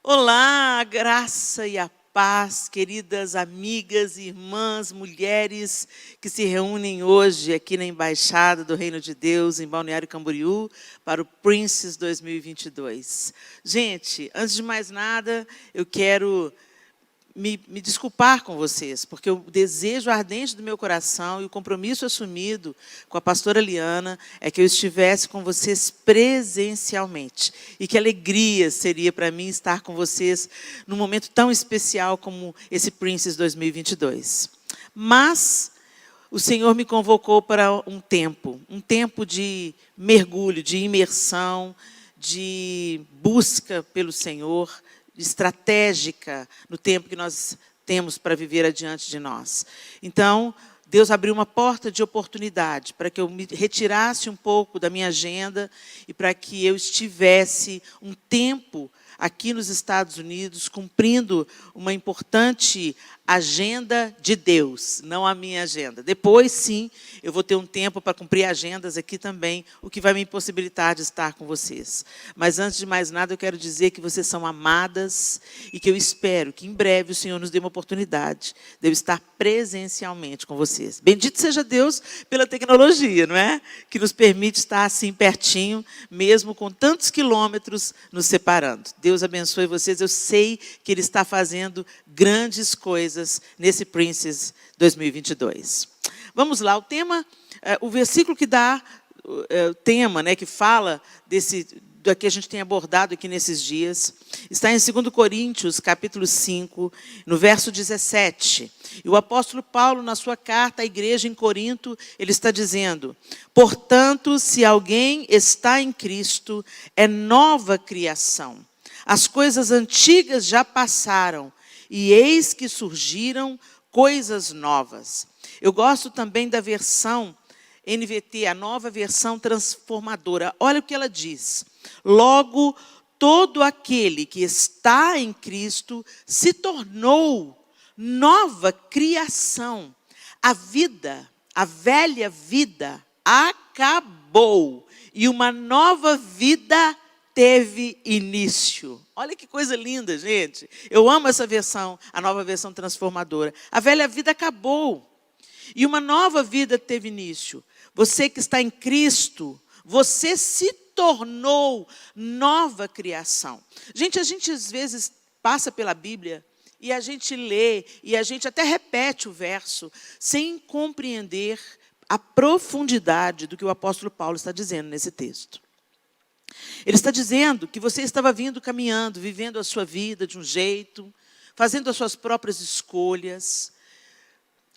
Olá, a graça e a paz, queridas amigas, irmãs, mulheres que se reúnem hoje aqui na Embaixada do Reino de Deus, em Balneário Camboriú, para o Princess 2022. Gente, antes de mais nada, eu quero me desculpar com vocês, porque o desejo ardente do meu coração e o compromisso assumido com a pastora Liana é que eu estivesse com vocês presencialmente. E que alegria seria para mim estar com vocês num momento tão especial como esse Princess 2022. Mas o Senhor me convocou para um tempo de mergulho, de imersão, de busca pelo Senhor, estratégica no tempo que nós temos para viver adiante de nós. Então, Deus abriu uma porta de oportunidade para que eu me retirasse um pouco da minha agenda e para que eu estivesse um tempo aqui nos Estados Unidos, cumprindo uma importante agenda de Deus, não a minha agenda. Depois, sim, eu vou ter um tempo para cumprir agendas aqui também, o que vai me impossibilitar de estar com vocês. Mas, antes de mais nada, eu quero dizer que vocês são amadas e que eu espero que, em breve, o Senhor nos dê uma oportunidade de eu estar presencialmente com vocês. Bendito seja Deus pela tecnologia, não é? Que nos permite estar assim pertinho, mesmo com tantos quilômetros nos separando. Deus abençoe vocês. Eu sei que Ele está fazendo grandes coisas nesse Princess 2022. Vamos lá, o tema, o versículo que dá o tema, né, que fala do que a gente tem abordado aqui nesses dias, está em 2 Coríntios, capítulo 5, no verso 17. E o apóstolo Paulo, na sua carta à igreja em Corinto, ele está dizendo: portanto, se alguém está em Cristo, é nova criação. As coisas antigas já passaram, e eis que surgiram coisas novas. Eu gosto também da versão NVT, a nova versão transformadora. Olha o que ela diz. Logo, todo aquele que está em Cristo se tornou nova criação. A vida, a velha vida, acabou. E uma nova vida teve início. Olha que coisa linda, gente. Eu amo essa versão, a nova versão transformadora. A velha vida acabou. E uma nova vida teve início. Você que está em Cristo, você se tornou nova criação. Gente, a gente às vezes passa pela Bíblia e a gente lê e a gente até repete o verso sem compreender a profundidade do que o apóstolo Paulo está dizendo nesse texto. Ele está dizendo que você estava vindo caminhando, vivendo a sua vida de um jeito, fazendo as suas próprias escolhas,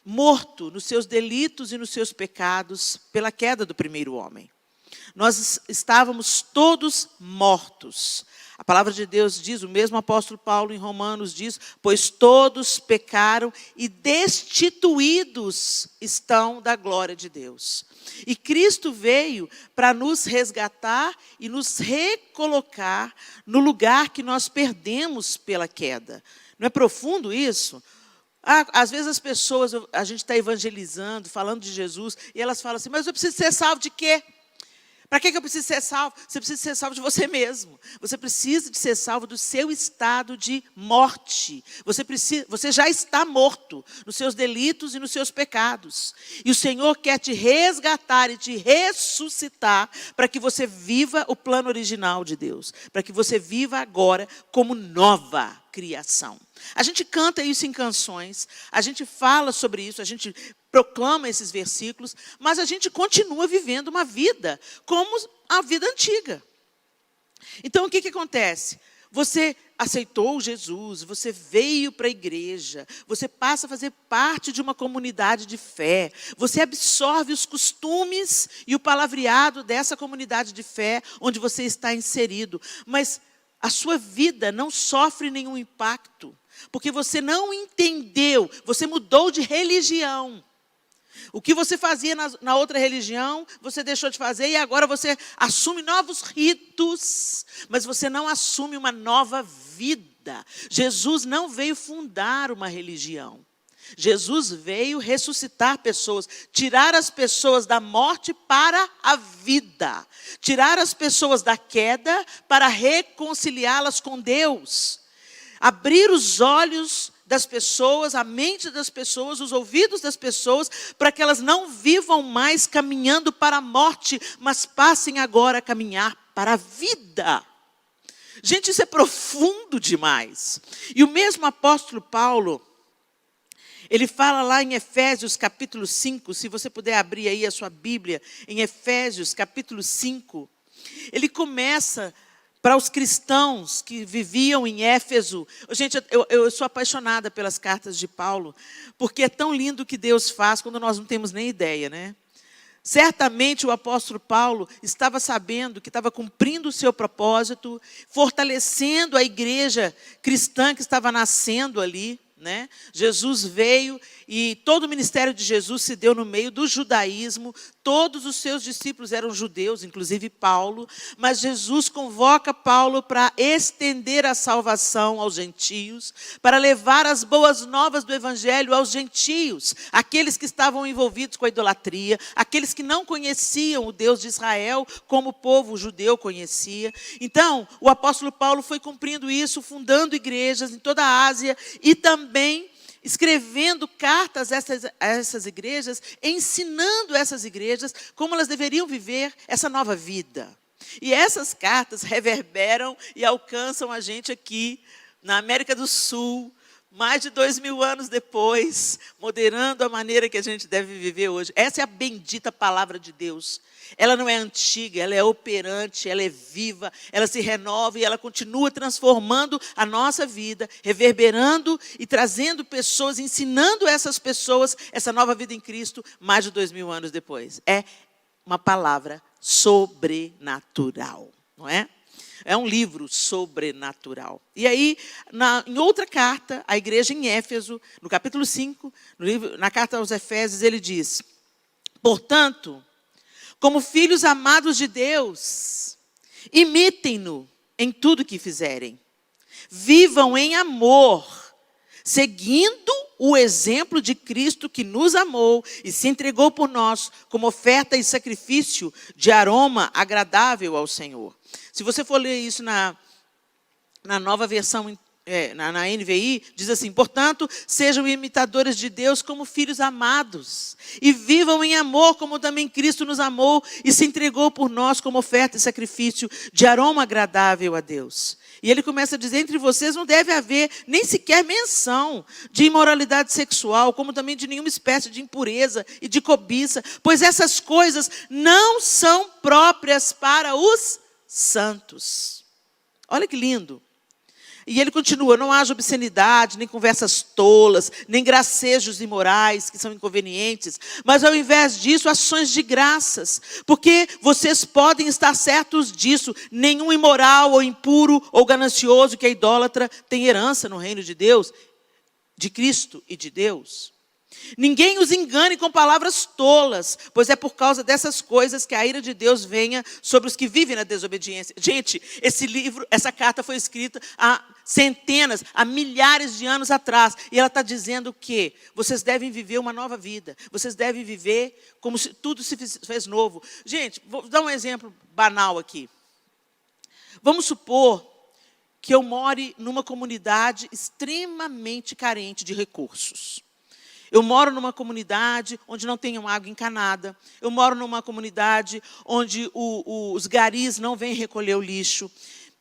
morto nos seus delitos e nos seus pecados pela queda do primeiro homem. Nós estávamos todos mortos. A palavra de Deus diz, o mesmo apóstolo Paulo em Romanos diz, pois todos pecaram e destituídos estão da glória de Deus. E Cristo veio para nos resgatar e nos recolocar no lugar que nós perdemos pela queda. Não é profundo isso? Às vezes as pessoas, a gente está evangelizando, falando de Jesus, e elas falam assim, mas eu preciso ser salvo de quê? Para que eu preciso ser salvo? Você precisa ser salvo de você mesmo. Você precisa de ser salvo do seu estado de morte. Você já está morto nos seus delitos e nos seus pecados. E o Senhor quer te resgatar e te ressuscitar para que você viva o plano original de Deus. Para que você viva agora como nova criação. A gente canta isso em canções, a gente fala sobre isso, a gente proclama esses versículos, mas a gente continua vivendo uma vida como a vida antiga. Então, o que acontece? Você aceitou Jesus, você veio para a igreja, você passa a fazer parte de uma comunidade de fé, você absorve os costumes e o palavreado dessa comunidade de fé onde você está inserido, mas a sua vida não sofre nenhum impacto, porque você não entendeu, você mudou de religião. O que você fazia na outra religião, você deixou de fazer e agora você assume novos ritos, mas você não assume uma nova vida. Jesus não veio fundar uma religião. Jesus veio ressuscitar pessoas, tirar as pessoas da morte para a vida, tirar as pessoas da queda para reconciliá-las com Deus. abrir os olhos das pessoas, a mente das pessoas, os ouvidos das pessoas, para que elas não vivam mais caminhando para a morte, mas passem agora a caminhar para a vida. Gente, isso é profundo demais. E o mesmo apóstolo Paulo, ele fala lá em Efésios capítulo 5, se você puder abrir aí a sua Bíblia, em Efésios capítulo 5, ele começa para os cristãos que viviam em Éfeso. Gente, eu sou apaixonada pelas cartas de Paulo, porque é tão lindo o que Deus faz quando nós não temos nem ideia, né? Certamente o apóstolo Paulo estava sabendo que estava cumprindo o seu propósito, fortalecendo a igreja cristã que estava nascendo ali, né? Jesus veio e todo o ministério de Jesus se deu no meio do judaísmo. Todos os seus discípulos eram judeus, inclusive Paulo. Mas Jesus convoca Paulo para estender a salvação aos gentios, para levar as boas novas do evangelho aos gentios, aqueles que estavam envolvidos com a idolatria, aqueles que não conheciam o Deus de Israel como o povo judeu conhecia. Então, o apóstolo Paulo foi cumprindo isso, fundando igrejas em toda a Ásia e também escrevendo cartas a essas igrejas, ensinando essas igrejas como elas deveriam viver essa nova vida. E essas cartas reverberam e alcançam a gente aqui na América do Sul, mais de 2000 anos depois, moderando a maneira que a gente deve viver hoje. Essa é a bendita palavra de Deus. Ela não é antiga, ela é operante, ela é viva, ela se renova e ela continua transformando a nossa vida, reverberando e trazendo pessoas, ensinando essas pessoas essa nova vida em Cristo mais de 2000 anos depois. É uma palavra sobrenatural, não é? É um livro sobrenatural. E aí, em outra carta, a igreja em Éfeso, no capítulo 5, na carta aos Efésios, ele diz: portanto, como filhos amados de Deus, imitem-no em tudo que fizerem. Vivam em amor, seguindo o exemplo de Cristo que nos amou e se entregou por nós como oferta e sacrifício de aroma agradável ao Senhor. Se você for ler isso na nova versão, na NVI, diz assim: portanto, sejam imitadores de Deus como filhos amados, e vivam em amor como também Cristo nos amou e se entregou por nós como oferta e sacrifício de aroma agradável a Deus. E ele começa a dizer: entre vocês não deve haver nem sequer menção de imoralidade sexual, como também de nenhuma espécie de impureza e de cobiça, pois essas coisas não são próprias para os santos. Olha que lindo. E ele continua: não haja obscenidade, nem conversas tolas, nem gracejos imorais, que são inconvenientes, mas ao invés disso, ações de graças, porque vocês podem estar certos disso: nenhum imoral, ou impuro, ou ganancioso, que é idólatra, tem herança no reino de Deus, de Cristo e de Deus. Ninguém os engane com palavras tolas, pois é por causa dessas coisas que a ira de Deus venha sobre os que vivem na desobediência. Gente, esse livro, essa carta foi escrita há centenas, há milhares de anos atrás. E ela está dizendo que vocês devem viver uma nova vida. Vocês devem viver como se tudo se fez novo. Gente, vou dar um exemplo banal aqui. Vamos supor que eu more numa comunidade extremamente carente de recursos. Eu moro numa comunidade onde não tem água encanada. Eu moro numa comunidade onde os garis não vêm recolher o lixo.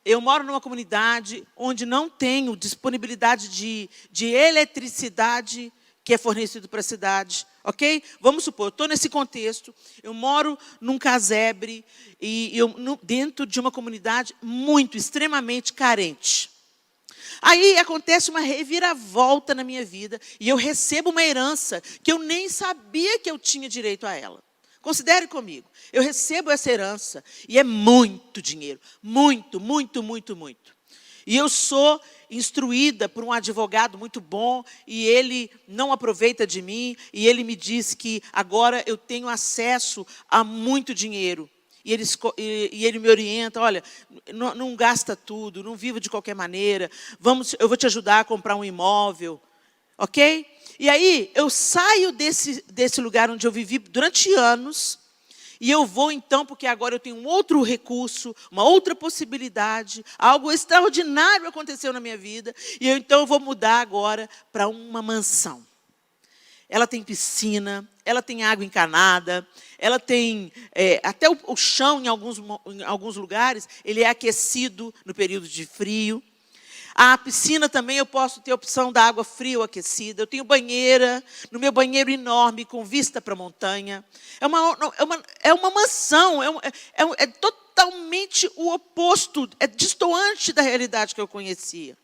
Eu moro numa comunidade onde não tenho disponibilidade de eletricidade que é fornecido para a cidade. Ok? Vamos supor, eu estou nesse contexto, eu moro num casebre e dentro de uma comunidade extremamente carente. Aí acontece uma reviravolta na minha vida e eu recebo uma herança que eu nem sabia que eu tinha direito a ela. Considere comigo, eu recebo essa herança e é muito dinheiro, muito. E eu sou instruída por um advogado muito bom e ele não aproveita de mim e ele me diz que agora eu tenho acesso a muito dinheiro. E ele me orienta: olha, não gasta tudo, não viva de qualquer maneira, eu vou te ajudar a comprar um imóvel, ok? E aí eu saio desse lugar onde eu vivi durante anos E eu vou então, porque agora eu tenho um outro recurso, uma outra possibilidade, algo extraordinário aconteceu na minha vida, e então eu vou mudar agora para uma mansão. Ela tem piscina, ela tem água encanada, ela tem até o chão em alguns lugares, ele é aquecido no período de frio. A piscina também eu posso ter a opção da água fria ou aquecida. Eu tenho banheira, no meu banheiro enorme, com vista para a montanha. É uma mansão, é totalmente o oposto, é destoante da realidade que eu conhecia.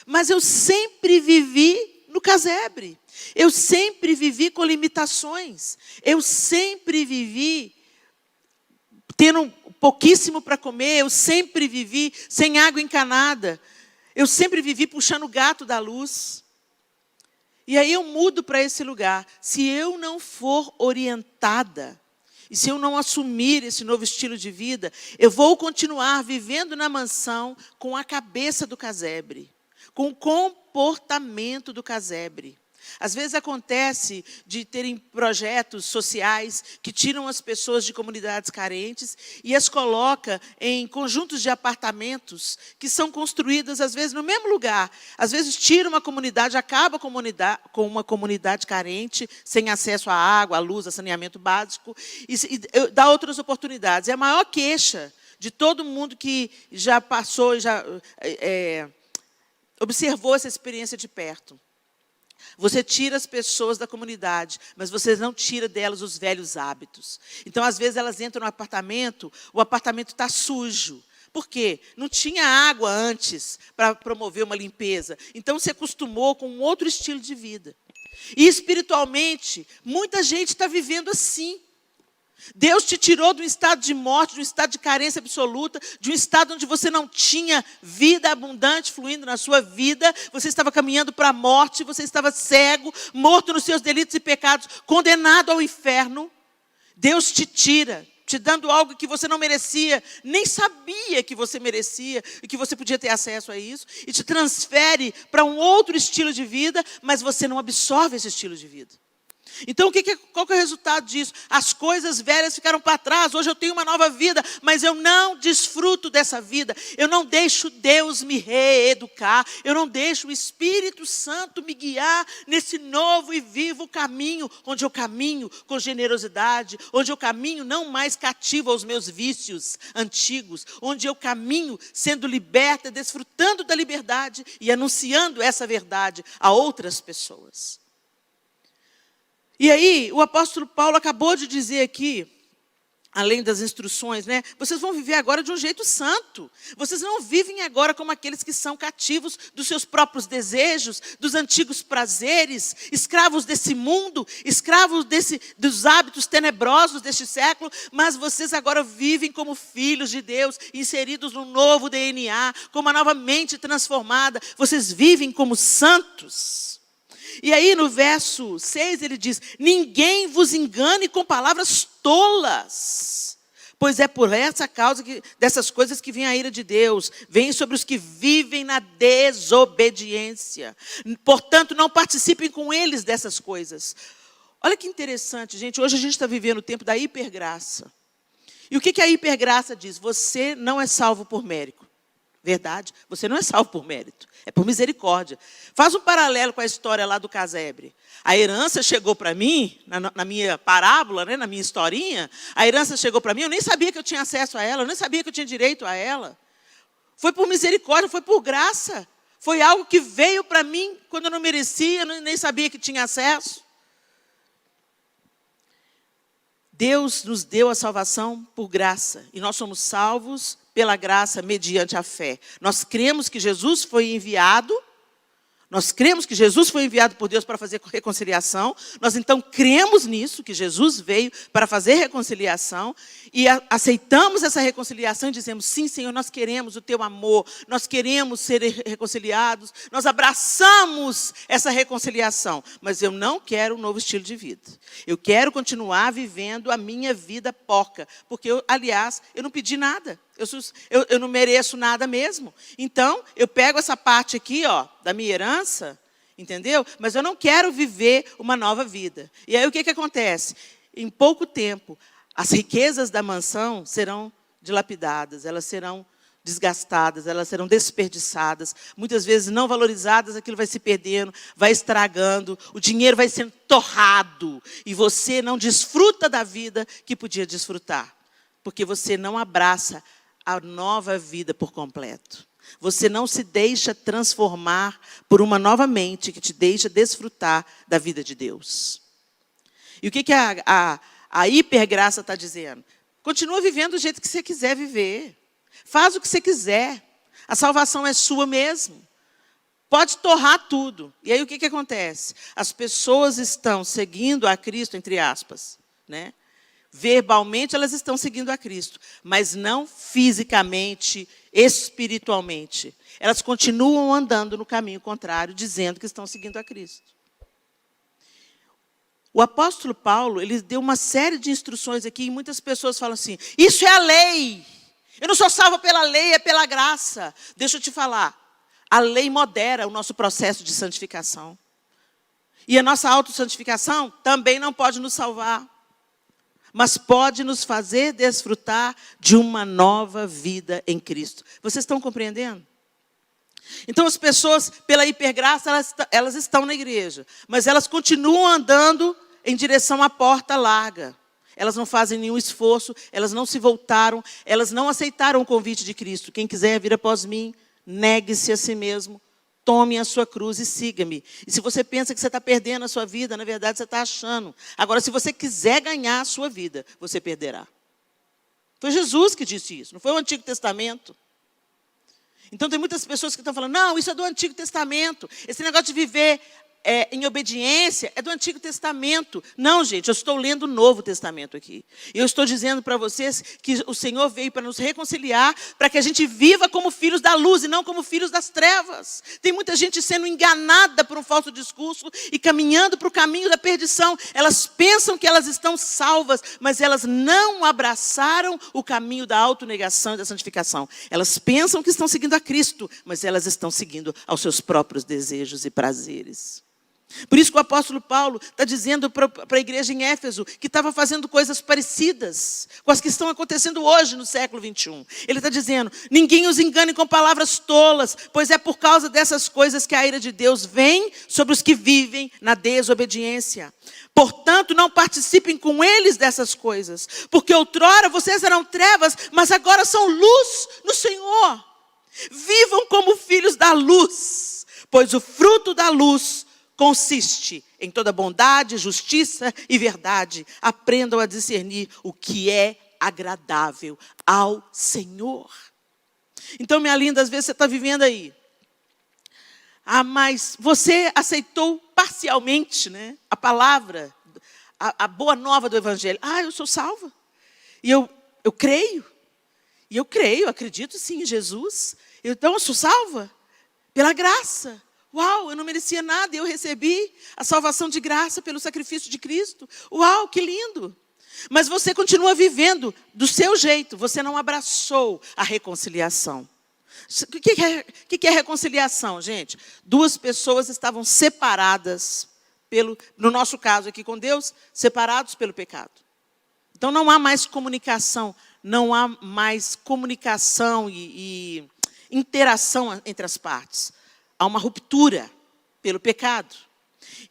Mas eu sempre vivi no casebre. Eu sempre vivi com limitações. Eu sempre vivi tendo pouquíssimo para comer. Eu sempre vivi sem água encanada. Eu sempre vivi puxando o gato da luz. E aí eu mudo para esse lugar. Se eu não for orientada, e se eu não assumir esse novo estilo de vida, eu vou continuar vivendo na mansão com a cabeça do casebre, com o comportamento do casebre. Às vezes acontece de terem projetos sociais que tiram as pessoas de comunidades carentes e as coloca em conjuntos de apartamentos que são construídos, às vezes, no mesmo lugar. Às vezes tira uma comunidade, acaba com uma comunidade carente, sem acesso à água, à luz, a saneamento básico, e dá outras oportunidades. É a maior queixa de todo mundo que já passou, já observou essa experiência de perto. Você tira as pessoas da comunidade, mas você não tira delas os velhos hábitos. Então, às vezes, elas entram no apartamento, o apartamento está sujo. Por quê? Não tinha água antes para promover uma limpeza. Então, se acostumou com um outro estilo de vida. E, espiritualmente, muita gente está vivendo assim. Deus te tirou de um estado de morte, de um estado de carência absoluta, de um estado onde você não tinha vida abundante fluindo na sua vida, você estava caminhando para a morte, você estava cego, morto nos seus delitos e pecados, condenado ao inferno. Deus te tira, te dando algo que você não merecia, nem sabia que você merecia e que você podia ter acesso a isso, e te transfere para um outro estilo de vida, mas você não absorve esse estilo de vida. Então, qual que é o resultado disso? As coisas velhas ficaram para trás, hoje eu tenho uma nova vida, mas eu não desfruto dessa vida, eu não deixo Deus me reeducar, eu não deixo o Espírito Santo me guiar nesse novo e vivo caminho, onde eu caminho com generosidade, onde eu caminho não mais cativo aos meus vícios antigos, onde eu caminho sendo liberta, desfrutando da liberdade e anunciando essa verdade a outras pessoas. E aí, o apóstolo Paulo acabou de dizer aqui, além das instruções, né? Vocês vão viver agora de um jeito santo. Vocês não vivem agora como aqueles que são cativos dos seus próprios desejos, dos antigos prazeres, escravos desse mundo, escravos dos hábitos tenebrosos deste século, mas vocês agora vivem como filhos de Deus, inseridos num novo DNA, com uma nova mente transformada. Vocês vivem como santos. E aí no verso 6 ele diz: ninguém vos engane com palavras tolas, pois é por essa causa dessas coisas que vem a ira de Deus, vem sobre os que vivem na desobediência. Portanto, não participem com eles dessas coisas. Olha que interessante, gente, hoje a gente está vivendo o tempo da hipergraça. E o que a hipergraça diz? Você não é salvo por mérito. Verdade, você não é salvo por mérito, é por misericórdia. Faz um paralelo com a história lá do casebre. A herança chegou para mim, na minha parábola, né, na minha historinha, a herança chegou para mim, eu nem sabia que eu tinha acesso a ela, eu nem sabia que eu tinha direito a ela. Foi por misericórdia, foi por graça. Foi algo que veio para mim quando eu não merecia, eu nem sabia que tinha acesso. Deus nos deu a salvação por graça, e nós somos salvos pela graça mediante a fé. Nós cremos que Jesus foi enviado, nós cremos que Jesus foi enviado por Deus para fazer reconciliação, nós então cremos nisso, que Jesus veio para fazer reconciliação, e aceitamos essa reconciliação e dizemos: sim, Senhor, nós queremos o teu amor, nós queremos ser reconciliados, nós abraçamos essa reconciliação, mas eu não quero um novo estilo de vida. Eu quero continuar vivendo a minha vida porca, porque, aliás, eu não pedi nada. Eu não mereço nada mesmo. Então, eu pego essa parte aqui, ó, da minha herança, entendeu? Mas eu não quero viver uma nova vida. E aí, o que acontece? Em pouco tempo, as riquezas da mansão serão dilapidadas, elas serão desgastadas, elas serão desperdiçadas, muitas vezes não valorizadas, aquilo vai se perdendo, vai estragando, o dinheiro vai sendo torrado, e você não desfruta da vida que podia desfrutar, porque você não abraça a nova vida por completo. Você não se deixa transformar por uma nova mente que te deixa desfrutar da vida de Deus. E o que a hipergraça está dizendo? Continua vivendo do jeito que você quiser viver. Faz o que você quiser. A salvação é sua mesmo. Pode torrar tudo. E aí o que acontece? As pessoas estão seguindo a Cristo, entre aspas, né? Verbalmente elas estão seguindo a Cristo, mas não fisicamente, espiritualmente. Elas continuam andando no caminho contrário, dizendo que estão seguindo a Cristo. O apóstolo Paulo, ele deu uma série de instruções aqui, e muitas pessoas falam assim, isso é a lei. Eu não sou salva pela lei, é pela graça. Deixa eu te falar, a lei modera o nosso processo de santificação. E a nossa autossantificação também não pode nos salvar, mas pode nos fazer desfrutar de uma nova vida em Cristo. Vocês estão compreendendo? Então as pessoas, pela hipergraça, elas estão na igreja, mas elas continuam andando em direção à porta larga. Elas não fazem nenhum esforço, elas não se voltaram, elas não aceitaram o convite de Cristo. Quem quiser vir após mim, negue-se a si mesmo, tome a sua cruz e siga-me. E se você pensa que você está perdendo a sua vida, na verdade você está achando. Agora, se você quiser ganhar a sua vida, você perderá. Foi Jesus que disse isso, não foi o Antigo Testamento. Então tem muitas pessoas que estão falando, não, isso é do Antigo Testamento. Esse negócio de viver em obediência é do Antigo Testamento. Não, gente, eu estou lendo o Novo Testamento aqui. Eu estou dizendo para vocês que o Senhor veio para nos reconciliar, para que a gente viva como filhos da luz e não como filhos das trevas. Tem muita gente sendo enganada por um falso discurso e caminhando para o caminho da perdição. Elas pensam que elas estão salvas, mas elas não abraçaram o caminho da autonegação e da santificação. Elas pensam que estão seguindo a Cristo, mas elas estão seguindo aos seus próprios desejos e prazeres. Por isso que o apóstolo Paulo está dizendo para a igreja em Éfeso que estava fazendo coisas parecidas com as que estão acontecendo hoje no século 21. Ele está dizendo, ninguém os engane com palavras tolas, pois é por causa dessas coisas que a ira de Deus vem sobre os que vivem na desobediência. Portanto, não participem com eles dessas coisas, porque outrora vocês eram trevas, mas agora são luz no Senhor. Vivam como filhos da luz, pois o fruto da luz consiste em toda bondade, justiça e verdade. Aprendam a discernir o que é agradável ao Senhor. Então, minha linda, às vezes você está vivendo aí. Mas você aceitou parcialmente, né, a palavra, a boa nova do Evangelho. Eu sou salva. E eu creio. E eu creio, acredito sim em Jesus. Então eu sou salva pela graça. Uau, eu não merecia nada e eu recebi a salvação de graça pelo sacrifício de Cristo. Uau, que lindo. Mas você continua vivendo do seu jeito. Você não abraçou a reconciliação. O que é reconciliação, gente? Duas pessoas estavam separadas, no nosso caso aqui com Deus, separados pelo pecado. Então não há mais comunicação, e interação entre as partes. Há uma ruptura pelo pecado.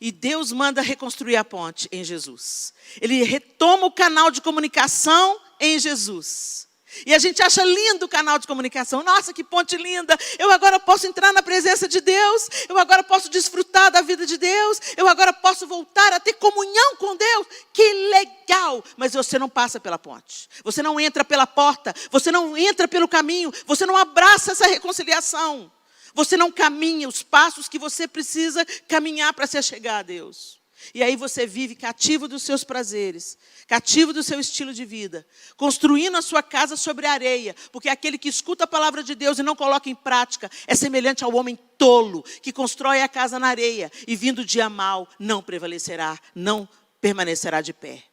E Deus manda reconstruir a ponte em Jesus. Ele retoma o canal de comunicação em Jesus. E a gente acha lindo o canal de comunicação. Nossa, que ponte linda. Eu agora posso entrar na presença de Deus. Eu agora posso desfrutar da vida de Deus. Eu agora posso voltar a ter comunhão com Deus. Que legal. Mas você não passa pela ponte. Você não entra pela porta. Você não entra pelo caminho. Você não abraça essa reconciliação. Você não caminha os passos que você precisa caminhar para se chegar a Deus. E aí você vive cativo dos seus prazeres, cativo do seu estilo de vida, construindo a sua casa sobre a areia, porque aquele que escuta a palavra de Deus e não coloca em prática é semelhante ao homem tolo, que constrói a casa na areia e vindo o dia mau não prevalecerá, não permanecerá de pé.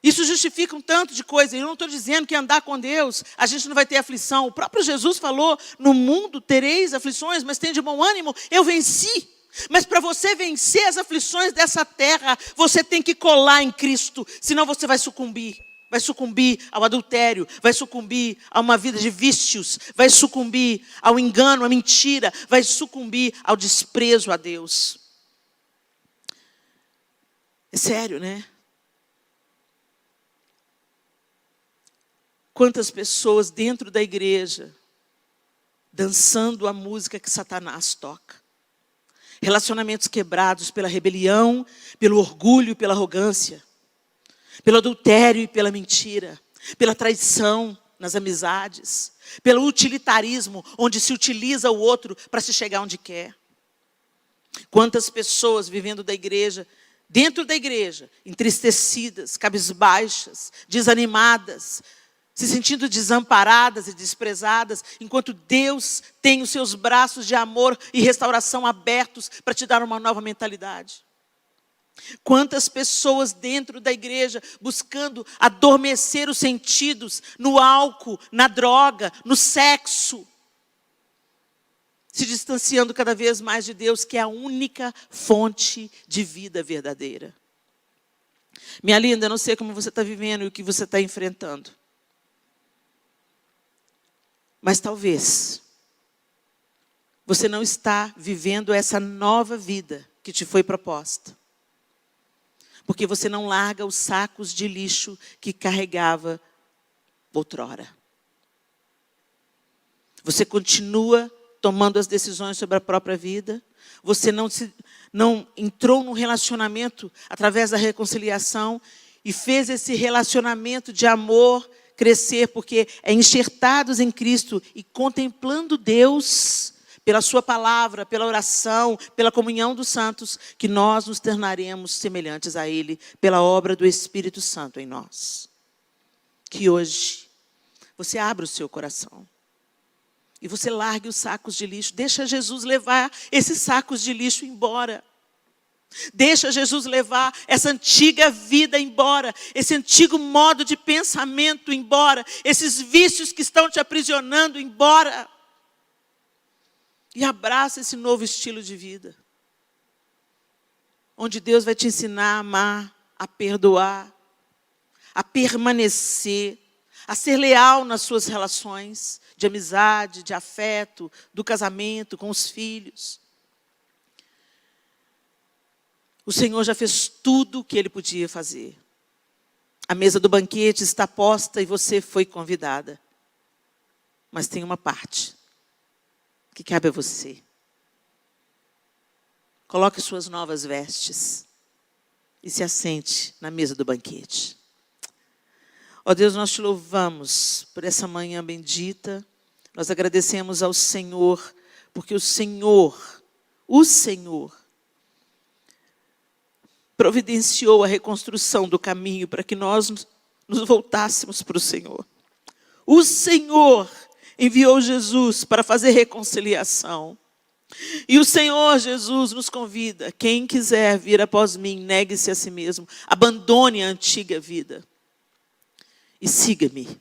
Isso justifica um tanto de coisa. Eu não estou dizendo que andar com Deus, a gente não vai ter aflição. O próprio Jesus falou, no mundo tereis aflições, mas tem de bom ânimo, eu venci. Mas para você vencer as aflições dessa terra, você tem que colar em Cristo, senão você vai sucumbir. Vai sucumbir ao adultério, vai sucumbir a uma vida de vícios, vai sucumbir ao engano, à mentira, vai sucumbir ao desprezo a Deus. É sério, né? Quantas pessoas dentro da igreja dançando a música que Satanás toca. Relacionamentos quebrados pela rebelião, pelo orgulho e pela arrogância. Pelo adultério e pela mentira. Pela traição nas amizades. Pelo utilitarismo, onde se utiliza o outro para se chegar onde quer. Quantas pessoas vivendo da igreja, dentro da igreja, entristecidas, cabisbaixas, desanimadas, se sentindo desamparadas e desprezadas, enquanto Deus tem os seus braços de amor e restauração abertos para te dar uma nova mentalidade. Quantas pessoas dentro da igreja buscando adormecer os sentidos no álcool, na droga, no sexo, se distanciando cada vez mais de Deus, que é a única fonte de vida verdadeira. Minha linda, eu não sei como você está vivendo e o que você está enfrentando. Mas talvez você não está vivendo essa nova vida que te foi proposta. Porque você não larga os sacos de lixo que carregava outrora. Você continua tomando as decisões sobre a própria vida. Você não entrou num relacionamento através da reconciliação e fez esse relacionamento de amor crescer, porque é enxertados em Cristo e contemplando Deus pela sua palavra, pela oração, pela comunhão dos santos, que nós nos tornaremos semelhantes a Ele, pela obra do Espírito Santo em nós. Que hoje você abra o seu coração e você largue os sacos de lixo. Deixa Jesus levar esses sacos de lixo embora. Deixa Jesus levar essa antiga vida embora, esse antigo modo de pensamento embora, esses vícios que estão te aprisionando embora. E abraça esse novo estilo de vida, onde Deus vai te ensinar a amar, a perdoar, a permanecer, a ser leal nas suas relações de amizade, de afeto, do casamento, com os filhos. O Senhor já fez tudo o que Ele podia fazer. A mesa do banquete está posta e você foi convidada. Mas tem uma parte que cabe a você. Coloque suas novas vestes e se assente na mesa do banquete. Ó Deus, nós te louvamos por essa manhã bendita. Nós agradecemos ao Senhor, porque o Senhor providenciou a reconstrução do caminho para que nós nos voltássemos para o Senhor. O Senhor enviou Jesus para fazer reconciliação. E o Senhor Jesus nos convida: quem quiser vir após mim, negue-se a si mesmo, abandone a antiga vida e siga-me.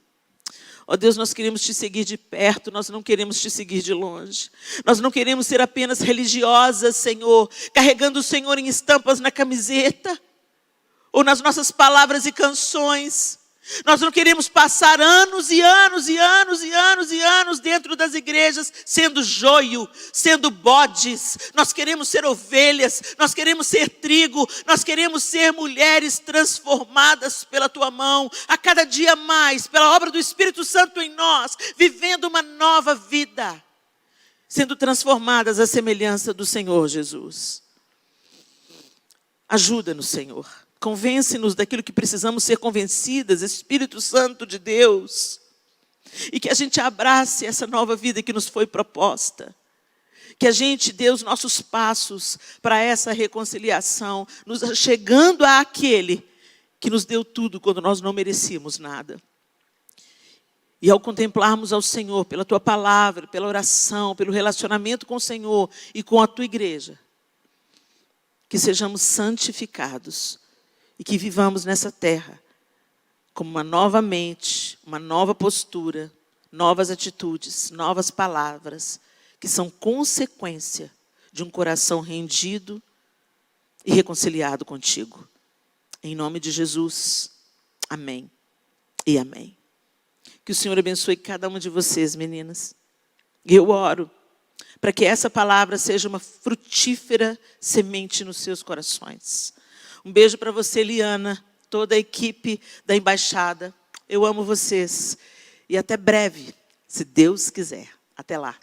Ó Deus, nós queremos te seguir de perto, nós não queremos te seguir de longe. Nós não queremos ser apenas religiosas, Senhor, carregando o Senhor em estampas na camiseta, ou nas nossas palavras e canções. Nós não queremos passar anos e anos e anos e anos e anos dentro das igrejas sendo joio, sendo bodes. Nós queremos ser ovelhas, nós queremos ser trigo, nós queremos ser mulheres transformadas pela tua mão, a cada dia mais, pela obra do Espírito Santo em nós, vivendo uma nova vida, sendo transformadas à semelhança do Senhor Jesus. Ajuda-nos, Senhor. Convence-nos daquilo que precisamos ser convencidas, Espírito Santo de Deus. E que a gente abrace essa nova vida que nos foi proposta. Que a gente dê os nossos passos para essa reconciliação, nos chegando àquele que nos deu tudo quando nós não merecíamos nada. E ao contemplarmos ao Senhor pela tua palavra, pela oração, pelo relacionamento com o Senhor e com a tua igreja, que sejamos santificados. E que vivamos nessa terra como uma nova mente, uma nova postura, novas atitudes, novas palavras, que são consequência de um coração rendido e reconciliado contigo. Em nome de Jesus, amém e amém. Que o Senhor abençoe cada uma de vocês, meninas. E eu oro para que essa palavra seja uma frutífera semente nos seus corações. Um beijo para você, Liana, toda a equipe da Embaixada. Eu amo vocês. E até breve, se Deus quiser. Até lá.